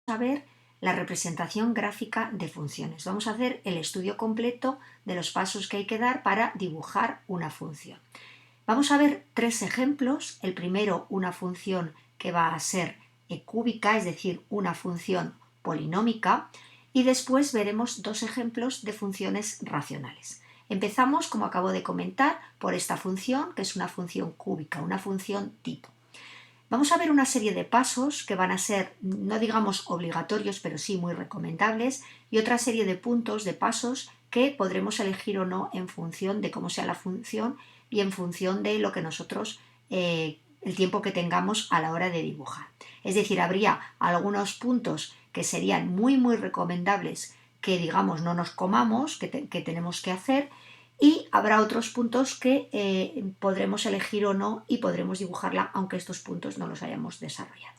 a ver la representación gráfica de funciones. Vamos a hacer el estudio completo de los pasos que hay que dar para dibujar una función. Vamos a ver tres ejemplos. El primero, una función que va a ser cúbica, es decir, una función polinómica, y después veremos dos ejemplos de funciones racionales. Empezamos, como acabo de comentar, por esta función, que es una función cúbica, una función tipo. Vamos a ver una serie de pasos que van a ser, no digamos obligatorios, pero sí muy recomendables, y otra serie de puntos, de pasos, que podremos elegir o no en función de cómo sea la función y en función de lo que nosotros, el tiempo que tengamos a la hora de dibujar. Es decir, habría algunos puntos que serían muy recomendables que, digamos, no nos comamos, que tenemos que hacer, y habrá otros puntos que podremos elegir o no y podremos dibujarla aunque estos puntos no los hayamos desarrollado.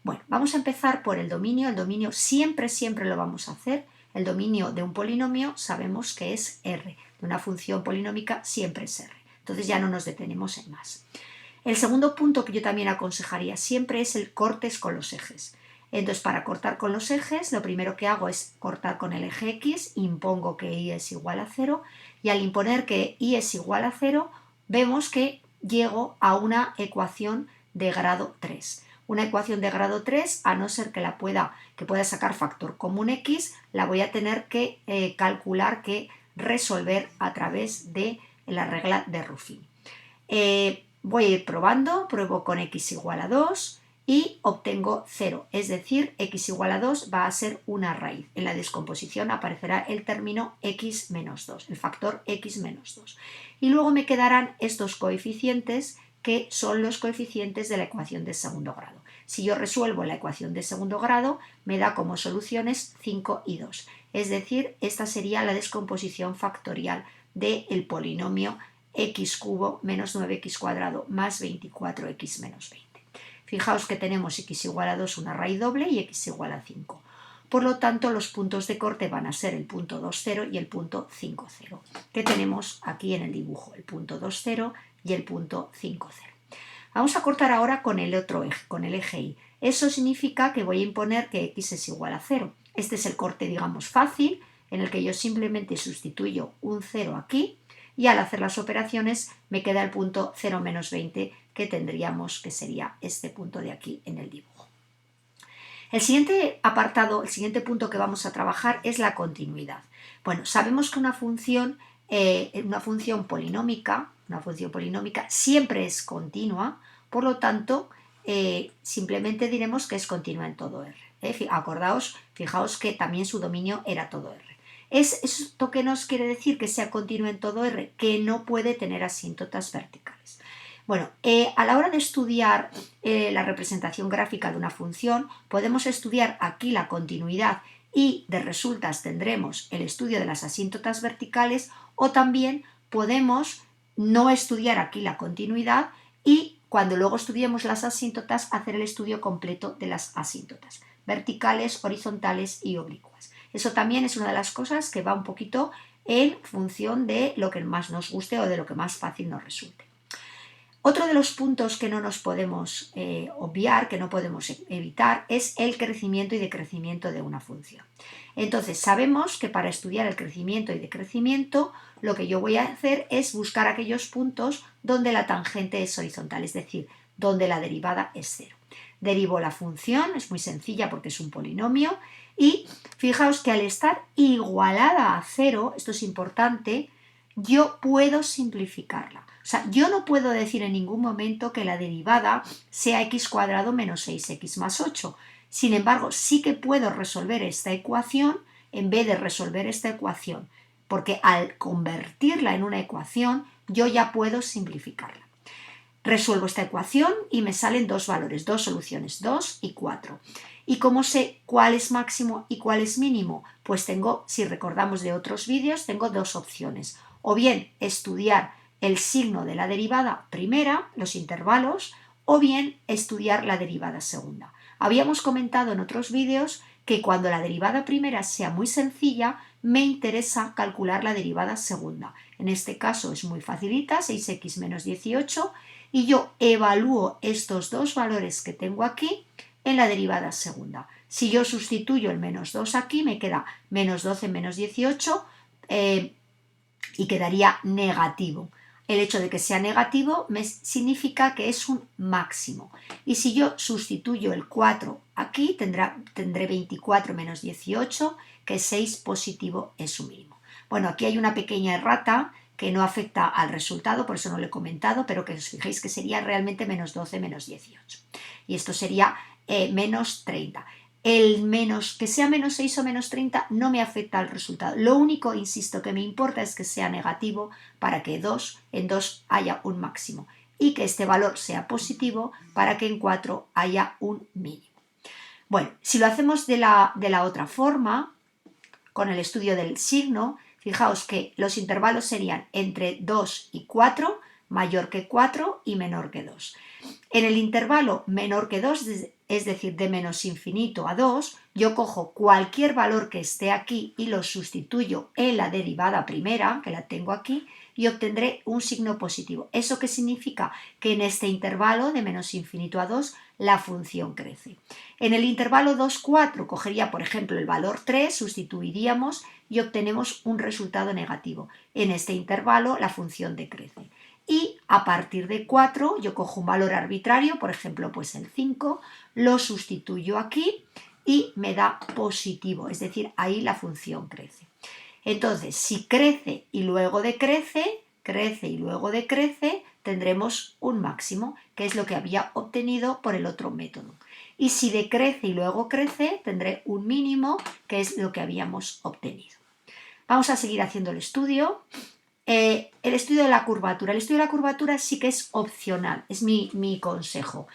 Bueno, vamos a empezar por el dominio. El dominio siempre lo vamos a hacer. El dominio de un polinomio sabemos que es R. De una función polinómica siempre es R. Entonces ya no nos detenemos en más. El segundo punto que yo también aconsejaría siempre es el cortes con los ejes. Entonces, para cortar con los ejes, lo primero que hago es cortar con el eje X, impongo que Y es igual a 0, y al imponer que Y es igual a 0, vemos que llego a una ecuación de grado 3. Una ecuación de grado 3, a no ser que pueda sacar factor común X, la voy a tener que calcular, que resolver a través de la regla de Ruffin. Voy a ir probando, pruebo con X igual a 2 y obtengo 0, es decir, X igual a 2 va a ser una raíz. En la descomposición aparecerá el término X menos 2, el factor X menos 2. Y luego me quedarán estos coeficientes, que son los coeficientes de la ecuación de segundo grado. Si yo resuelvo la ecuación de segundo grado, me da como soluciones 5 y 2. Es decir, esta sería la descomposición factorial del polinomio x cubo menos 9x cuadrado más 24x menos 20. Fijaos que tenemos x igual a 2 una raíz doble y x igual a 5. Por lo tanto, los puntos de corte van a ser el punto 2, 0 y el punto 5, 0, que tenemos aquí en el dibujo, el punto 2, 0 y el punto 5, 0. Vamos a cortar ahora con el otro eje, con el eje Y. Eso significa que voy a imponer que x es igual a 0. Este es el corte, digamos, fácil, en el que yo simplemente sustituyo un 0 aquí, y al hacer las operaciones me queda el punto 0 menos 20, que tendríamos, que sería este punto de aquí en el dibujo. El siguiente apartado, el siguiente punto que vamos a trabajar es la continuidad. Bueno, sabemos que una función polinómica siempre es continua, por lo tanto, simplemente diremos que es continua en todo R. Fijaos que también su dominio era todo R. ¿Es esto que nos quiere decir que sea continua en todo R? Que no puede tener asíntotas verticales. Bueno, a la hora de estudiar la representación gráfica de una función, podemos estudiar aquí la continuidad y de resultas tendremos el estudio de las asíntotas verticales, o también podemos no estudiar aquí la continuidad y cuando luego estudiemos las asíntotas hacer el estudio completo de las asíntotas verticales, horizontales y oblicuas. Eso también es una de las cosas que va un poquito en función de lo que más nos guste o de lo que más fácil nos resulte. Otro de los puntos que no nos podemos obviar, que no podemos evitar, es el crecimiento y decrecimiento de una función. Entonces, sabemos que para estudiar el crecimiento y decrecimiento, lo que yo voy a hacer es buscar aquellos puntos donde la tangente es horizontal, es decir, donde la derivada es 0. Derivo la función, es muy sencilla porque es un polinomio, y fijaos que al estar igualada a 0, esto es importante, yo puedo simplificarla. O sea, yo no puedo decir en ningún momento que la derivada sea x cuadrado menos 6x más 8. Sin embargo, sí que puedo resolver esta ecuación en vez de resolver esta ecuación, porque al convertirla en una ecuación, yo ya puedo simplificarla. Resuelvo esta ecuación y me salen dos valores, dos soluciones, 2 y 4. ¿Y cómo sé cuál es máximo y cuál es mínimo? Pues tengo, si recordamos de otros vídeos, tengo dos opciones. O bien estudiar el signo de la derivada primera, los intervalos, o bien estudiar la derivada segunda. Habíamos comentado en otros vídeos que cuando la derivada primera sea muy sencilla, me interesa calcular la derivada segunda. En este caso es muy facilita, 6x menos 18, y yo evalúo estos dos valores que tengo aquí en la derivada segunda. Si yo sustituyo el menos 2 aquí, me queda menos 12 menos 18 y quedaría negativo. El hecho de que sea negativo significa que es un máximo. Y si yo sustituyo el 4 aquí, tendré 24 menos 18, que 6 positivo es su mínimo. Bueno, aquí hay una pequeña errata que no afecta al resultado, por eso no lo he comentado, pero que os fijéis que sería realmente menos 12 menos 18. Y esto sería menos 30. Que sea menos 6 o menos 30 no me afecta al resultado. Lo único, insisto, que me importa es que sea negativo para que en 2 haya un máximo y que este valor sea positivo para que en 4 haya un mínimo. Bueno, si lo hacemos de la otra forma, con el estudio del signo, fijaos que los intervalos serían entre 2 y 4, mayor que 4 y menor que 2. En el intervalo menor que 2, es decir, de menos infinito a 2, yo cojo cualquier valor que esté aquí y lo sustituyo en la derivada primera, que la tengo aquí, y obtendré un signo positivo. ¿Eso qué significa? Que en este intervalo de menos infinito a 2 la función crece. En el intervalo 2, 4 cogería, por ejemplo, el valor 3, sustituiríamos y obtenemos un resultado negativo. En este intervalo la función decrece. Y a partir de 4 yo cojo un valor arbitrario, por ejemplo pues el 5, lo sustituyo aquí y me da positivo, es decir, ahí la función crece. Entonces, si crece y luego decrece, crece y luego decrece, tendremos un máximo, que es lo que había obtenido por el otro método. Y si decrece y luego crece, tendré un mínimo, que es lo que habíamos obtenido. Vamos a seguir haciendo el estudio. El estudio de la curvatura. El estudio de la curvatura sí que es opcional, es mi consejo.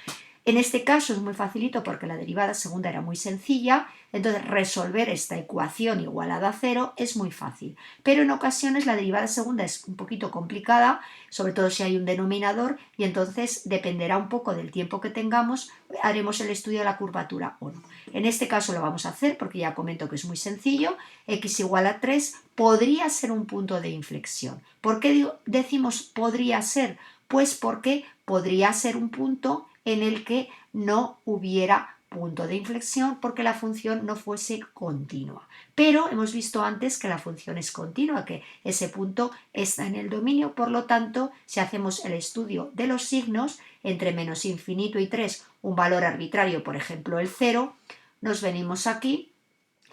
En este caso es muy facilito porque la derivada segunda era muy sencilla, entonces resolver esta ecuación igualada a 0 es muy fácil. Pero en ocasiones la derivada segunda es un poquito complicada, sobre todo si hay un denominador, y entonces dependerá un poco del tiempo que tengamos, haremos el estudio de la curvatura o no. En este caso lo vamos a hacer porque ya comento que es muy sencillo. X igual a 3 podría ser un punto de inflexión. ¿Por qué decimos podría ser? Pues porque podría ser un punto en el que no hubiera punto de inflexión porque la función no fuese continua. Pero hemos visto antes que la función es continua, que ese punto está en el dominio, por lo tanto, si hacemos el estudio de los signos, entre menos infinito y 3, un valor arbitrario, por ejemplo el 0, nos venimos aquí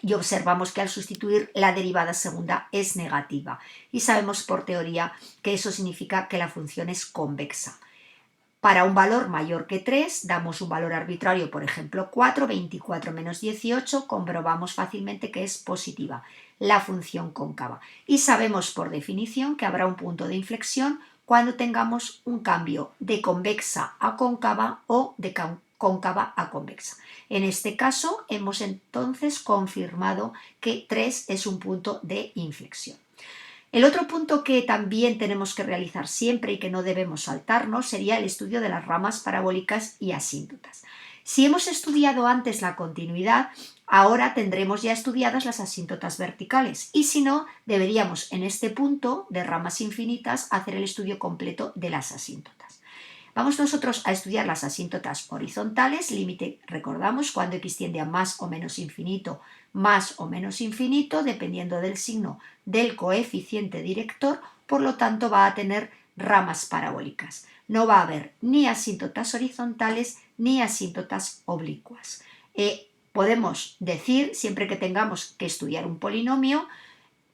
y observamos que al sustituir la derivada segunda es negativa. Y sabemos por teoría que eso significa que la función es convexa. Para un valor mayor que 3, damos un valor arbitrario, por ejemplo 4, 24 menos 18, comprobamos fácilmente que es positiva, la función cóncava. Y sabemos por definición que habrá un punto de inflexión cuando tengamos un cambio de convexa a cóncava o de cóncava a convexa. En este caso hemos entonces confirmado que 3 es un punto de inflexión. El otro punto que también tenemos que realizar siempre y que no debemos saltarnos sería el estudio de las ramas parabólicas y asíntotas. Si hemos estudiado antes la continuidad, ahora tendremos ya estudiadas las asíntotas verticales y si no, deberíamos en este punto de ramas infinitas hacer el estudio completo de las asíntotas. Vamos nosotros a estudiar las asíntotas horizontales, límite, recordamos, cuando x tiende a más o menos infinito, dependiendo del signo del coeficiente director, por lo tanto va a tener ramas parabólicas. No va a haber ni asíntotas horizontales ni asíntotas oblicuas. Podemos decir, siempre que tengamos que estudiar un polinomio,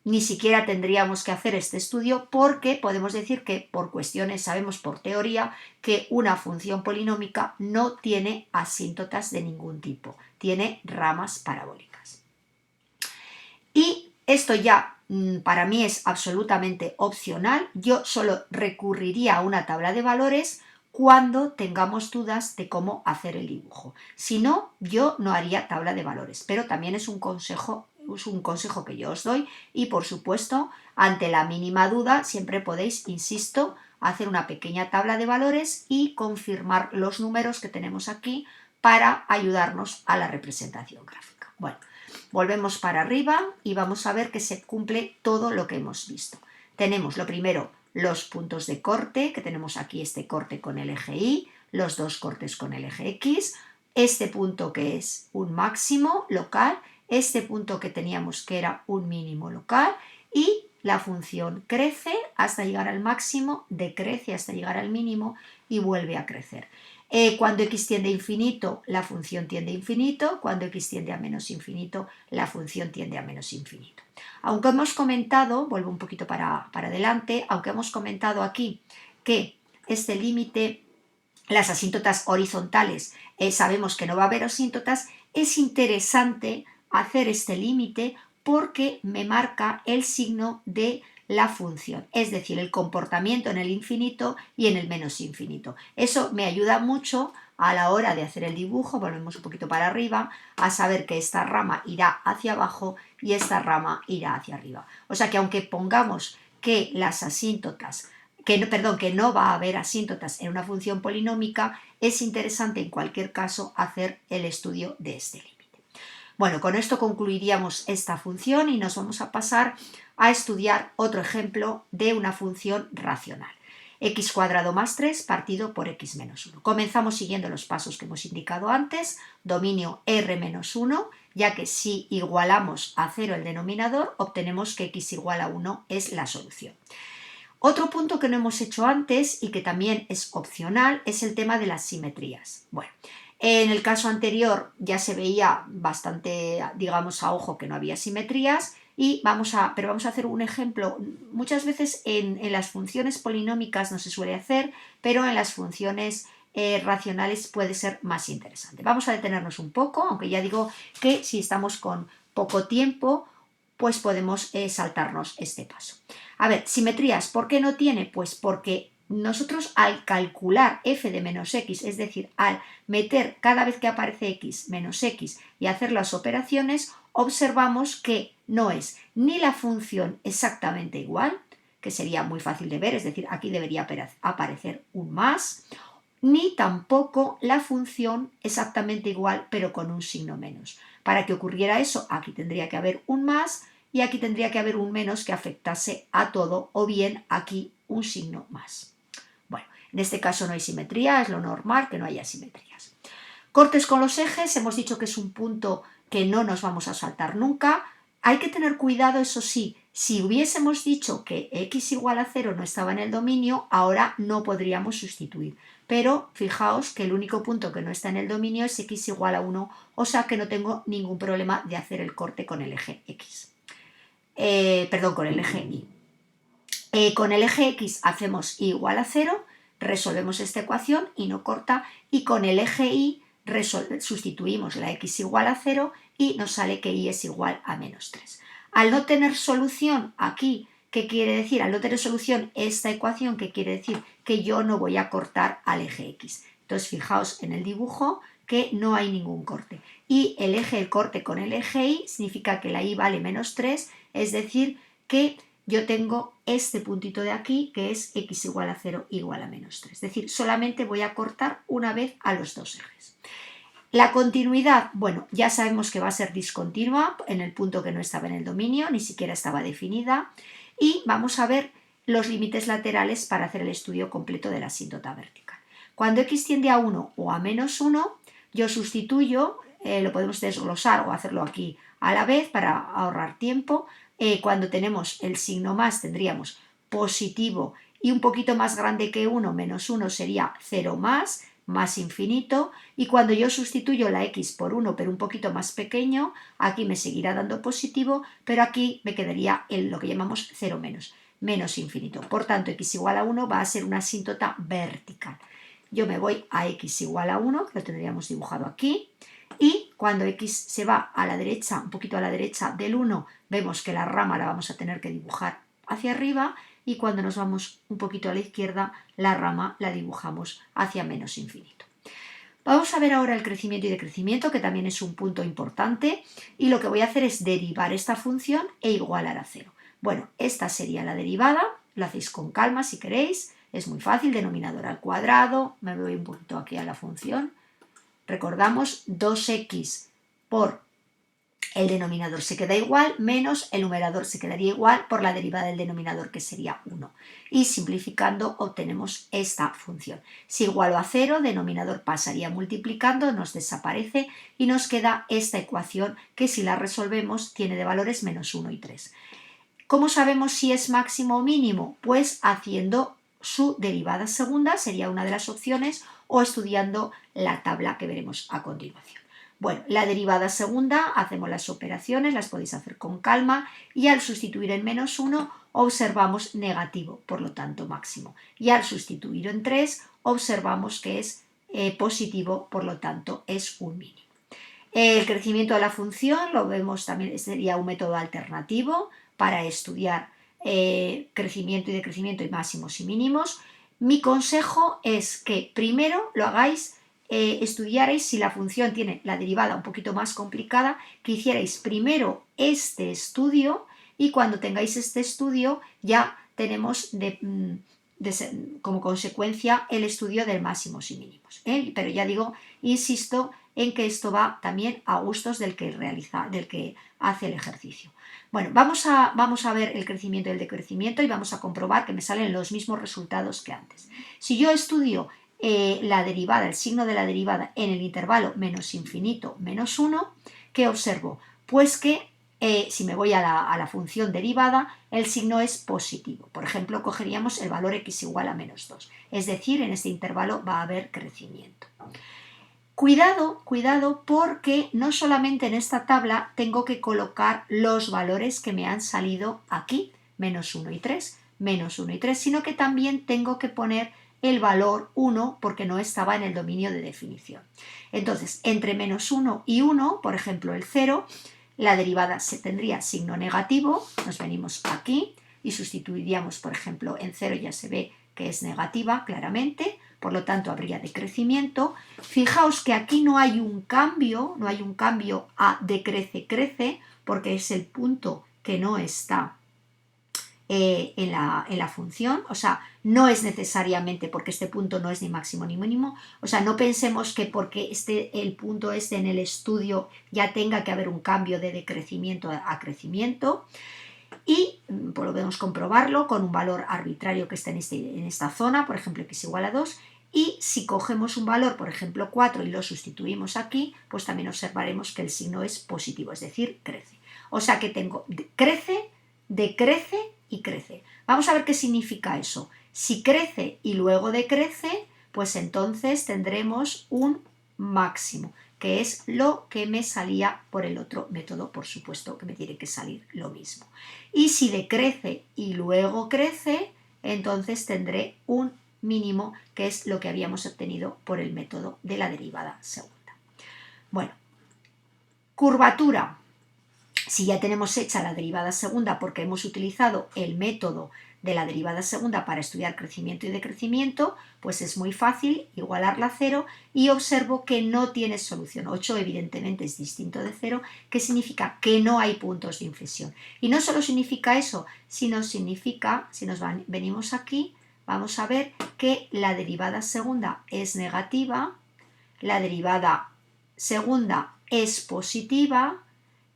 ni siquiera tendríamos que hacer este estudio porque podemos decir que por cuestiones, sabemos por teoría, que una función polinómica no tiene asíntotas de ningún tipo, tiene ramas parabólicas. Y esto ya para mí es absolutamente opcional, yo solo recurriría a una tabla de valores cuando tengamos dudas de cómo hacer el dibujo. Si no, yo no haría tabla de valores, pero también es un consejo que yo os doy y por supuesto ante la mínima duda siempre podéis, insisto, hacer una pequeña tabla de valores y confirmar los números que tenemos aquí para ayudarnos a la representación gráfica. Bueno, volvemos para arriba y vamos a ver que se cumple todo lo que hemos visto. Tenemos lo primero, los puntos de corte, que tenemos aquí este corte con el eje Y, los dos cortes con el eje X, este punto que es un máximo local, este punto que teníamos que era un mínimo local y la función crece hasta llegar al máximo, decrece hasta llegar al mínimo y vuelve a crecer. Cuando x tiende a infinito, la función tiende a infinito, cuando x tiende a menos infinito, la función tiende a menos infinito. Aunque hemos comentado, vuelvo un poquito para adelante, aunque hemos comentado aquí que este límite, las asíntotas horizontales, sabemos que no va a haber asíntotas, es interesante hacer este límite porque me marca el signo de la función, es decir, el comportamiento en el infinito y en el menos infinito. Eso me ayuda mucho a la hora de hacer el dibujo, volvemos un poquito para arriba, a saber que esta rama irá hacia abajo y esta rama irá hacia arriba. O sea que aunque pongamos que las asíntotas, que no va a haber asíntotas en una función polinómica, es interesante en cualquier caso hacer el estudio de este límite. Bueno, con esto concluiríamos esta función y nos vamos a pasar a estudiar otro ejemplo de una función racional. X cuadrado más 3 partido por x menos 1. Comenzamos siguiendo los pasos que hemos indicado antes, dominio R menos 1, ya que si igualamos a 0 el denominador, obtenemos que x igual a 1 es la solución. Otro punto que no hemos hecho antes y que también es opcional es el tema de las simetrías. Bueno, en el caso anterior ya se veía bastante, digamos, a ojo que no había simetrías, pero vamos a hacer un ejemplo. Muchas veces en las funciones polinómicas no se suele hacer, pero en las funciones racionales puede ser más interesante. Vamos a detenernos un poco, aunque ya digo que si estamos con poco tiempo, pues podemos saltarnos este paso. A ver, simetrías, ¿por qué no tiene? Pues porque nosotros al calcular f de menos x, es decir, al meter cada vez que aparece x menos x y hacer las operaciones, observamos que no es ni la función exactamente igual, que sería muy fácil de ver, es decir, aquí debería aparecer un más, ni tampoco la función exactamente igual, pero con un signo menos. Para que ocurriera eso, aquí tendría que haber un más y aquí tendría que haber un menos que afectase a todo, o bien aquí un signo más. Bueno, en este caso no hay simetría, es lo normal que no haya simetrías. Cortes con los ejes, hemos dicho que es un punto que no nos vamos a saltar nunca. Hay que tener cuidado, eso sí, si hubiésemos dicho que x igual a 0 no estaba en el dominio, ahora no podríamos sustituir. Pero fijaos que el único punto que no está en el dominio es x igual a 1, o sea que no tengo ningún problema de hacer el corte con el eje x. Con el eje y. Con el eje x hacemos y igual a 0, resolvemos esta ecuación y no corta, y con el eje y sustituimos la x igual a 0 y nos sale que y es igual a menos 3. Al no tener solución aquí, ¿qué quiere decir? Al no tener solución esta ecuación, ¿qué quiere decir? Que yo no voy a cortar al eje x. Entonces fijaos en el dibujo que no hay ningún corte. Y el corte con el eje y significa que la y vale menos 3, es decir, que yo tengo este puntito de aquí que es x igual a 0 igual a menos 3. Es decir, solamente voy a cortar una vez a los dos ejes. La continuidad, bueno, ya sabemos que va a ser discontinua en el punto que no estaba en el dominio, ni siquiera estaba definida. Y vamos a ver los límites laterales para hacer el estudio completo de la asíntota vertical. Cuando x tiende a 1 o a menos 1, yo sustituyo, lo podemos desglosar o hacerlo aquí a la vez para ahorrar tiempo. Cuando tenemos el signo más tendríamos positivo y un poquito más grande que 1, menos 1 sería 0 más infinito, y cuando yo sustituyo la x por 1 pero un poquito más pequeño, aquí me seguirá dando positivo, pero aquí me quedaría lo que llamamos 0 menos infinito. Por tanto, x igual a 1 va a ser una asíntota vertical. Yo me voy a x igual a 1, que lo tendríamos dibujado aquí, y cuando x se va a la derecha, un poquito a la derecha del 1, vemos que la rama la vamos a tener que dibujar hacia arriba, y cuando nos vamos un poquito a la izquierda, la rama la dibujamos hacia menos infinito. Vamos a ver ahora el crecimiento y decrecimiento, que también es un punto importante, y lo que voy a hacer es derivar esta función e igualar a 0. Bueno, esta sería la derivada, lo hacéis con calma si queréis, es muy fácil, denominador al cuadrado, me voy un poquito aquí a la función. Recordamos 2x por el denominador se queda igual, menos el numerador se quedaría igual por la derivada del denominador, que sería 1. Y simplificando obtenemos esta función. Si igualo a 0, denominador pasaría multiplicando, nos desaparece y nos queda esta ecuación que si la resolvemos tiene de valores menos 1 y 3. ¿Cómo sabemos si es máximo o mínimo? Pues haciendo su derivada segunda, sería una de las opciones, o estudiando la tabla que veremos a continuación. Bueno, la derivada segunda, hacemos las operaciones, las podéis hacer con calma, y al sustituir en menos 1 observamos negativo, por lo tanto máximo. Y al sustituir en 3 observamos que es positivo, por lo tanto es un mínimo. El crecimiento de la función lo vemos también, sería un método alternativo para estudiar crecimiento y decrecimiento y máximos y mínimos. Mi consejo es que primero lo hagáis, estudiarais si la función tiene la derivada un poquito más complicada, que hicierais primero este estudio y cuando tengáis este estudio ya tenemos como consecuencia el estudio de máximos y mínimos. Pero ya digo, insisto en que esto va también a gustos del que hace el ejercicio. Bueno, vamos a ver el crecimiento y el decrecimiento y vamos a comprobar que me salen los mismos resultados que antes. Si yo estudio la derivada, el signo de la derivada en el intervalo menos infinito menos 1, ¿qué observo? Pues que si me voy a la función derivada, el signo es positivo. Por ejemplo, cogeríamos el valor x igual a menos 2. Es decir, en este intervalo va a haber crecimiento. Cuidado porque no solamente en esta tabla tengo que colocar los valores que me han salido aquí, menos 1 y 3, sino que también tengo que poner el valor 1 porque no estaba en el dominio de definición. Entonces, entre menos 1 y 1, por ejemplo el 0, la derivada tendría signo negativo, nos venimos aquí y sustituiríamos, por ejemplo, en 0 ya se ve que es negativa claramente, por lo tanto habría decrecimiento. Fijaos que aquí no hay un cambio a decrece, crece, porque es el punto que no está en la función, o sea, no es necesariamente porque este punto no es ni máximo ni mínimo, o sea, no pensemos que porque el punto este en el estudio ya tenga que haber un cambio de decrecimiento a crecimiento. Y podemos comprobarlo con un valor arbitrario que está en esta zona, por ejemplo x igual a 2, y si cogemos un valor, por ejemplo 4, y lo sustituimos aquí, pues también observaremos que el signo es positivo, es decir, crece. O sea que tengo crece, decrece y crece. Vamos a ver qué significa eso. Si crece y luego decrece, pues entonces tendremos un máximo, que es lo que me salía por el otro método, por supuesto que me tiene que salir lo mismo. Y si decrece y luego crece, entonces tendré un mínimo, que es lo que habíamos obtenido por el método de la derivada segunda. Bueno, curvatura. Si ya tenemos hecha la derivada segunda porque hemos utilizado el método de la derivada segunda para estudiar crecimiento y decrecimiento, pues es muy fácil igualarla a 0 y observo que no tiene solución. 8 evidentemente es distinto de 0, que significa que no hay puntos de inflexión. Y no solo significa eso, sino significa, si nos venimos aquí, vamos a ver que la derivada segunda es negativa, la derivada segunda es positiva,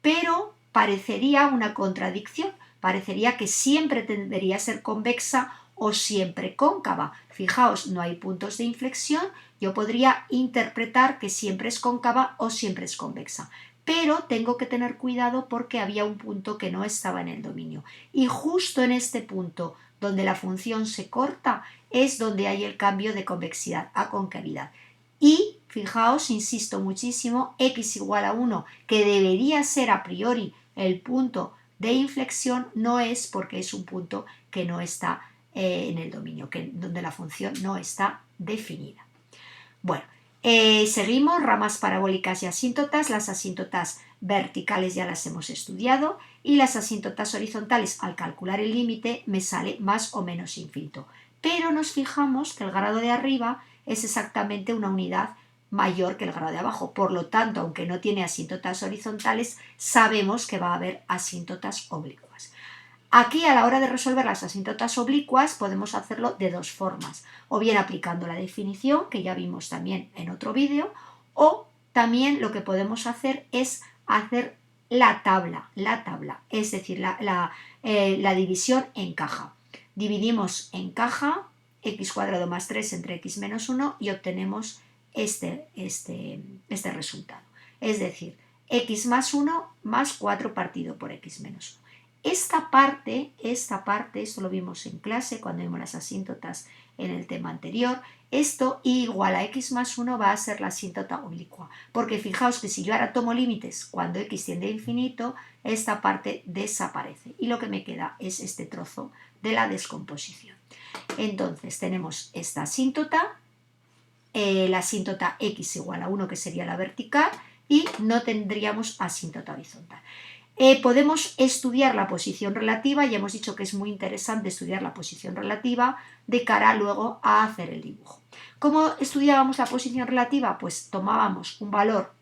pero parecería una contradicción, parecería que siempre debería ser convexa o siempre cóncava. Fijaos, no hay puntos de inflexión, yo podría interpretar que siempre es cóncava o siempre es convexa, pero tengo que tener cuidado porque había un punto que no estaba en el dominio. Y justo en este punto, donde la función se corta, es donde hay el cambio de convexidad a concavidad. Y fijaos, insisto muchísimo, x igual a 1, que debería ser a priori el punto de inflexión, no es porque es un punto que no está en el dominio, donde la función no está definida. Bueno, seguimos, ramas parabólicas y asíntotas. Las asíntotas verticales ya las hemos estudiado y las asíntotas horizontales, al calcular el límite, me sale más o menos infinito. Pero nos fijamos que el grado de arriba es exactamente una unidad mayor que el grado de abajo. Por lo tanto, aunque no tiene asíntotas horizontales, sabemos que va a haber asíntotas oblicuas. Aquí, a la hora de resolver las asíntotas oblicuas, podemos hacerlo de dos formas. O bien aplicando la definición, que ya vimos también en otro vídeo, o también lo que podemos hacer es hacer la tabla, es decir, la división en caja. Dividimos en caja x cuadrado más 3 entre x menos 1 y obtenemos este resultado. Es decir, x más 1 más 4 partido por x menos 1. Esta parte, esto lo vimos en clase cuando vimos las asíntotas en el tema anterior, esto igual a x más 1 va a ser la asíntota oblicua, porque fijaos que si yo ahora tomo límites cuando x tiende a infinito, esta parte desaparece y lo que me queda es este trozo de la descomposición. Entonces tenemos esta asíntota, la asíntota x igual a 1 que sería la vertical y no tendríamos asíntota horizontal. Podemos estudiar la posición relativa, ya hemos dicho que es muy interesante estudiar la posición relativa de cara luego a hacer el dibujo. ¿Cómo estudiábamos la posición relativa? Pues tomábamos un valor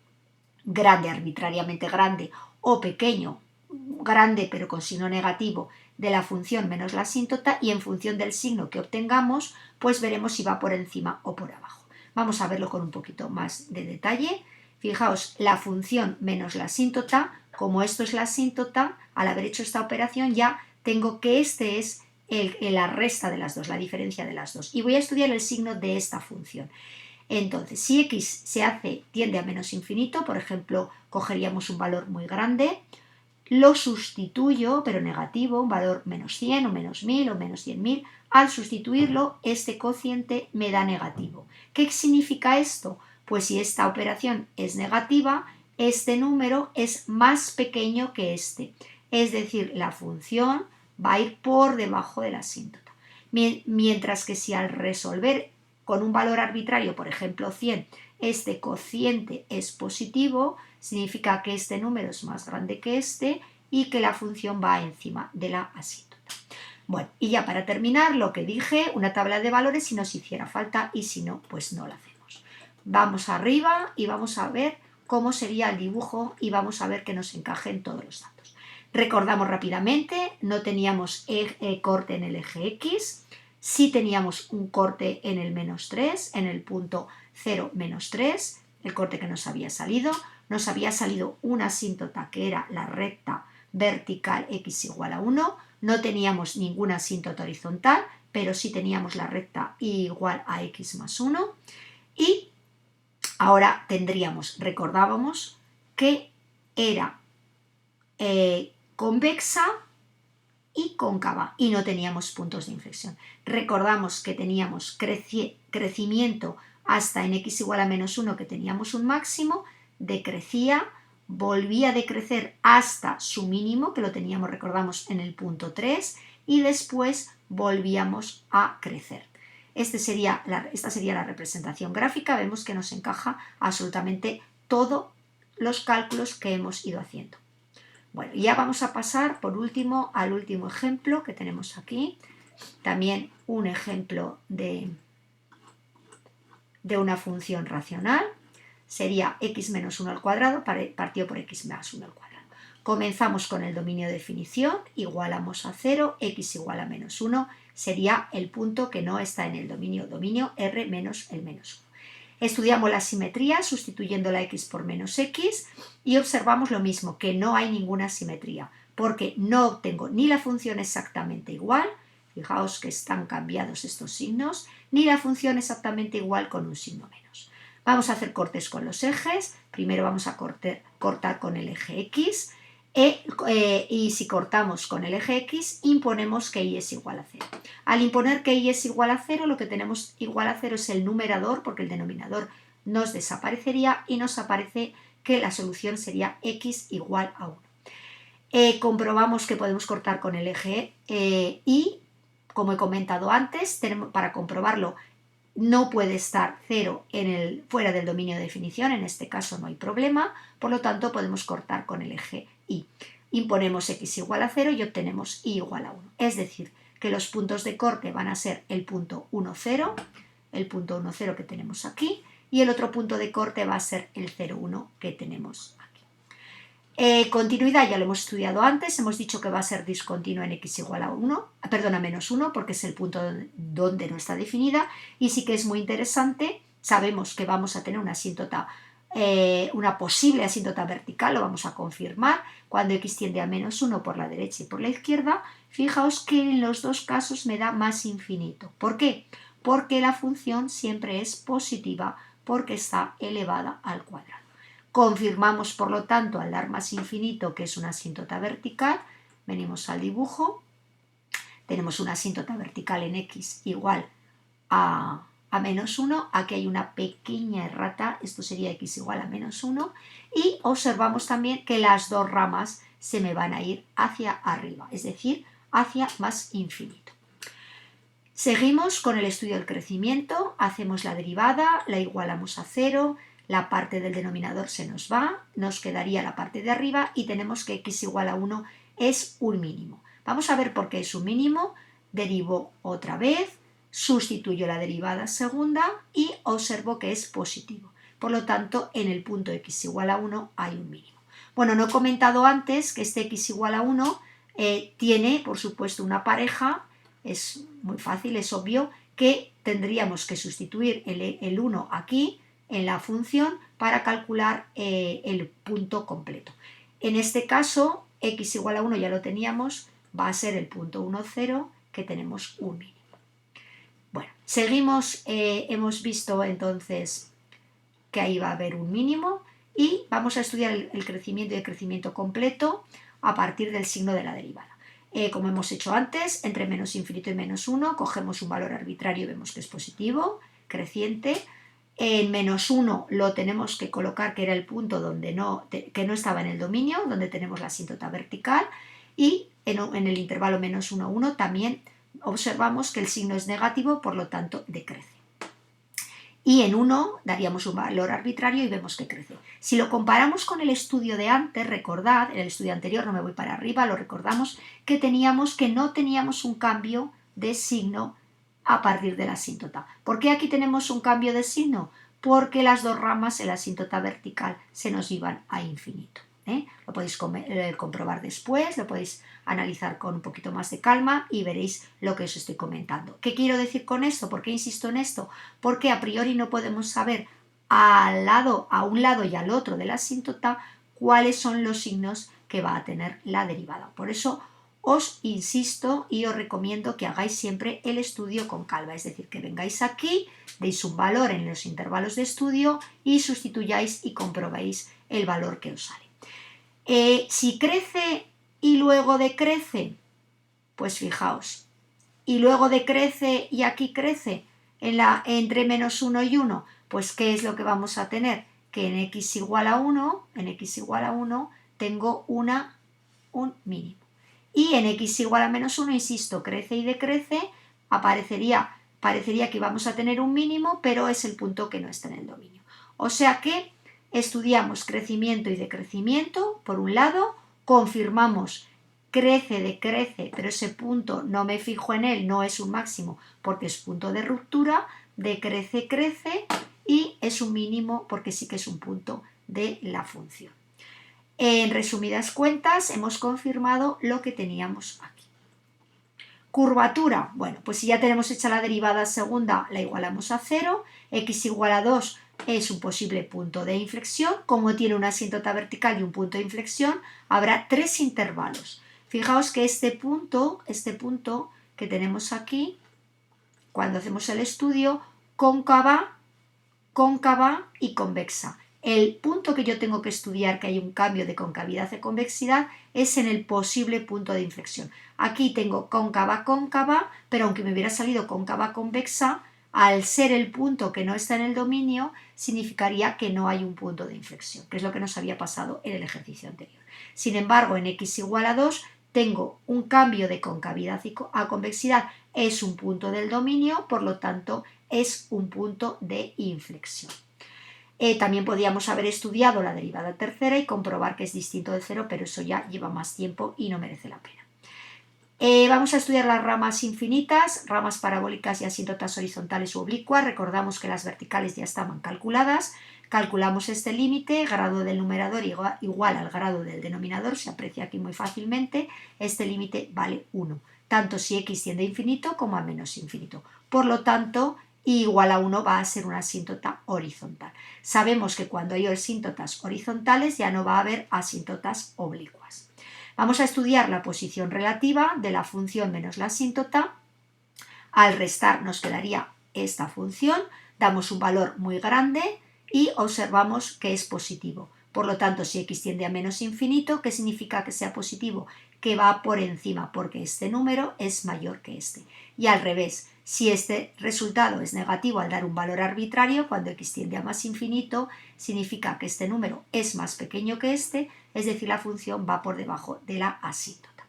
grande, arbitrariamente grande, o pequeño, grande pero con signo negativo, de la función menos la asíntota y en función del signo que obtengamos, pues veremos si va por encima o por abajo. Vamos a verlo con un poquito más de detalle. Fijaos, la función menos la asíntota, como esto es la asíntota, al haber hecho esta operación ya tengo que este es la resta de las dos, la diferencia de las dos. Y voy a estudiar el signo de esta función. Entonces, si x tiende a menos infinito, por ejemplo, cogeríamos un valor muy grande, lo sustituyo, pero negativo, un valor menos 100 o menos 1000 o menos 100.000, al sustituirlo, este cociente me da negativo. ¿Qué significa esto? Pues si esta operación es negativa, este número es más pequeño que este. Es decir, la función va a ir por debajo de la asíntota. Mientras que si al resolver con un valor arbitrario, por ejemplo 100, este cociente es positivo, significa que este número es más grande que este y que la función va encima de la asíntota. Bueno, y ya para terminar, lo que dije, una tabla de valores si nos hiciera falta y si no, pues no la hacemos. Vamos arriba y vamos a ver cómo sería el dibujo y vamos a ver que nos encajen todos los datos. Recordamos rápidamente, no teníamos corte en el eje X, sí teníamos un corte en el menos 3, en el punto 0 menos 3, el corte que nos había salido una asíntota que era la recta vertical x igual a 1, no teníamos ninguna asíntota horizontal, pero sí teníamos la recta y igual a x más 1, y ahora recordábamos que era convexa y cóncava y no teníamos puntos de inflexión. Recordamos que teníamos crecimiento hasta en x igual a menos 1, que teníamos un máximo, decrecía, volvía a decrecer hasta su mínimo, que lo teníamos, recordamos, en el punto 3, y después volvíamos a crecer. Esta sería la representación gráfica. Vemos que nos encaja absolutamente todos los cálculos que hemos ido haciendo. Bueno, ya vamos a pasar por último al último ejemplo que tenemos aquí. También un ejemplo de una función racional. Sería x menos 1 al cuadrado partido por x más 1 al cuadrado. Comenzamos con el dominio de definición, igualamos a 0, x igual a menos 1, sería el punto que no está en el dominio R menos el menos 1. Estudiamos la simetría sustituyendo la x por menos x y observamos lo mismo, que no hay ninguna simetría, porque no obtengo ni la función exactamente igual, fijaos que están cambiados estos signos, ni la función exactamente igual con un signo menos. Vamos a hacer cortes con los ejes, primero vamos a cortar con el eje x, y si cortamos con el eje x, imponemos que y es igual a 0. Al imponer que y es igual a 0, lo que tenemos igual a 0 es el numerador, porque el denominador nos desaparecería y nos aparece que la solución sería x igual a 1. Comprobamos que podemos cortar con el eje y, como he comentado antes, para comprobarlo no puede estar 0 fuera del dominio de definición, en este caso no hay problema, por lo tanto podemos cortar con el eje y. Imponemos x igual a 0 y obtenemos y igual a 1. Es decir, que los puntos de corte van a ser el punto 1, 0, el punto 1, 0 que tenemos aquí, y el otro punto de corte va a ser el 0, 1 que tenemos aquí. Continuidad ya lo hemos estudiado antes, hemos dicho que va a ser discontinua en x igual a menos 1, porque es el punto donde no está definida, y sí que es muy interesante, sabemos que vamos a tener una asíntota una posible asíntota vertical, lo vamos a confirmar, cuando x tiende a -1 por la derecha y por la izquierda, fijaos que en los dos casos me da más infinito. ¿Por qué? Porque la función siempre es positiva, porque está elevada al cuadrado. Confirmamos, por lo tanto, al dar más infinito que es una asíntota vertical. Venimos al dibujo, tenemos una asíntota vertical en x igual a -1, aquí hay una pequeña errata, esto sería x igual a -1, y observamos también que las dos ramas se me van a ir hacia arriba, es decir, hacia más infinito. Seguimos con el estudio del crecimiento, hacemos la derivada, la igualamos a 0, la parte del denominador se nos va, nos quedaría la parte de arriba y tenemos que x igual a 1 es un mínimo. Vamos a ver por qué es un mínimo, derivo otra vez, sustituyo la derivada segunda y observo que es positivo. Por lo tanto, en el punto x igual a 1 hay un mínimo. Bueno, no he comentado antes que este x igual a 1 tiene, por supuesto, una pareja. Es muy fácil, es obvio que tendríamos que sustituir el 1 aquí en la función para calcular el punto completo. En este caso, x igual a 1 ya lo teníamos, va a ser el punto 1, 0, que tenemos un mínimo. Bueno, seguimos, hemos visto entonces que ahí va a haber un mínimo y vamos a estudiar el crecimiento y el crecimiento completo a partir del signo de la derivada. Como hemos hecho antes, entre menos infinito y -1, cogemos un valor arbitrario y vemos que es positivo, creciente. En -1 lo tenemos que colocar, que era el punto que no estaba en el dominio, donde tenemos la asíntota vertical, y en el intervalo -1, 1 también observamos que el signo es negativo, por lo tanto decrece. Y en 1 daríamos un valor arbitrario y vemos que crece. Si lo comparamos con el estudio de antes, recordad, en el estudio anterior, no me voy para arriba, lo recordamos, que no teníamos un cambio de signo a partir de la asíntota. ¿Por qué aquí tenemos un cambio de signo? Porque las dos ramas en la asíntota vertical se nos iban a infinito. Lo podéis comprobar después, lo podéis analizar con un poquito más de calma y veréis lo que os estoy comentando. ¿Qué quiero decir con esto? ¿Por qué insisto en esto? Porque a priori no podemos saber a un lado y al otro de la asíntota cuáles son los signos que va a tener la derivada. Por eso os insisto y os recomiendo que hagáis siempre el estudio con calma, es decir, que vengáis aquí, deis un valor en los intervalos de estudio y sustituyáis y comprobéis el valor que os sale. Si crece y luego decrece, pues fijaos, y luego decrece y aquí crece entre -1 y 1, pues ¿qué es lo que vamos a tener? Que en x igual a 1, tengo un mínimo. Y en x igual a -1, insisto, crece y decrece, parecería que vamos a tener un mínimo, pero es el punto que no está en el dominio. O sea que estudiamos crecimiento y decrecimiento, por un lado, confirmamos crece, decrece, pero ese punto no me fijo en él, no es un máximo porque es punto de ruptura, decrece, crece y es un mínimo porque sí que es un punto de la función. En resumidas cuentas, hemos confirmado lo que teníamos aquí. Curvatura, bueno, pues si ya tenemos hecha la derivada segunda, la igualamos a 0, x igual a 2 es un posible punto de inflexión, como tiene una asíntota vertical y un punto de inflexión, habrá 3 intervalos. Fijaos que este punto que tenemos aquí, cuando hacemos el estudio, cóncava y convexa. El punto que yo tengo que estudiar, que hay un cambio de concavidad a convexidad, es en el posible punto de inflexión. Aquí tengo cóncava, pero aunque me hubiera salido cóncava convexa, al ser el punto que no está en el dominio, significaría que no hay un punto de inflexión, que es lo que nos había pasado en el ejercicio anterior. Sin embargo, en x igual a 2 tengo un cambio de concavidad a convexidad, es un punto del dominio, por lo tanto es un punto de inflexión. También podíamos haber estudiado la derivada tercera y comprobar que es distinto de 0, pero eso ya lleva más tiempo y no merece la pena. Vamos a estudiar las ramas infinitas, ramas parabólicas y asíntotas horizontales u oblicuas. Recordamos que las verticales ya estaban calculadas. Calculamos este límite, grado del numerador igual al grado del denominador, se aprecia aquí muy fácilmente. Este límite vale 1, tanto si x tiende a infinito como a menos infinito. Por lo tanto, y igual a 1 va a ser una asíntota horizontal. Sabemos que cuando hay asíntotas horizontales ya no va a haber asíntotas oblicuas. Vamos a estudiar la posición relativa de la función menos la asíntota. Al restar nos quedaría esta función, damos un valor muy grande y observamos que es positivo. Por lo tanto, si x tiende a menos infinito, ¿qué significa que sea positivo? Que va por encima, porque este número es mayor que este. Y al revés, si este resultado es negativo al dar un valor arbitrario, cuando x tiende a más infinito, significa que este número es más pequeño que este, es decir, la función va por debajo de la asíntota.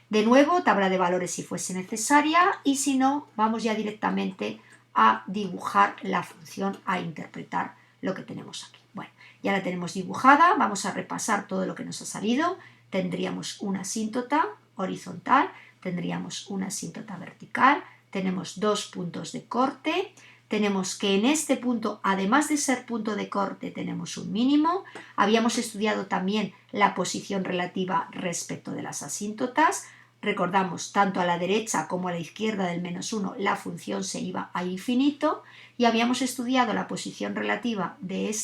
De nuevo, tabla de valores si fuese necesaria, y si no, vamos ya directamente a dibujar la función, a interpretar lo que tenemos aquí. Bueno, ya la tenemos dibujada, vamos a repasar todo lo que nos ha salido. Tendríamos una asíntota horizontal, tendríamos una asíntota vertical, tenemos dos puntos de corte, tenemos que en este punto, además de ser punto de corte, tenemos un mínimo. Habíamos estudiado también la posición relativa respecto de las asíntotas. Recordamos, tanto a la derecha como a la izquierda del menos 1 la función se iba a infinito, y habíamos estudiado la posición relativa de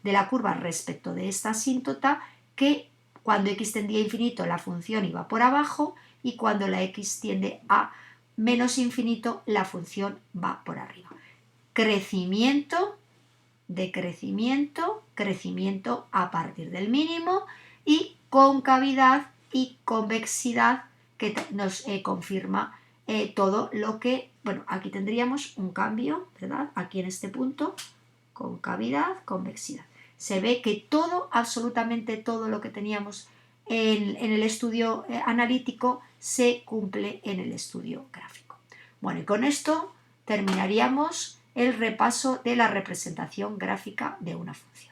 la curva respecto de esta asíntota, que cuando x tendía a infinito la función iba por abajo y cuando la x tiende a menos infinito la función va por arriba. Crecimiento, decrecimiento, crecimiento a partir del mínimo, y concavidad y convexidad que nos confirma todo lo que, bueno, aquí tendríamos un cambio, ¿verdad? Aquí en este punto, concavidad, convexidad. Se ve que todo, absolutamente todo lo que teníamos en el estudio analítico se cumple en el estudio gráfico. Bueno, y con esto terminaríamos el repaso de la representación gráfica de una función.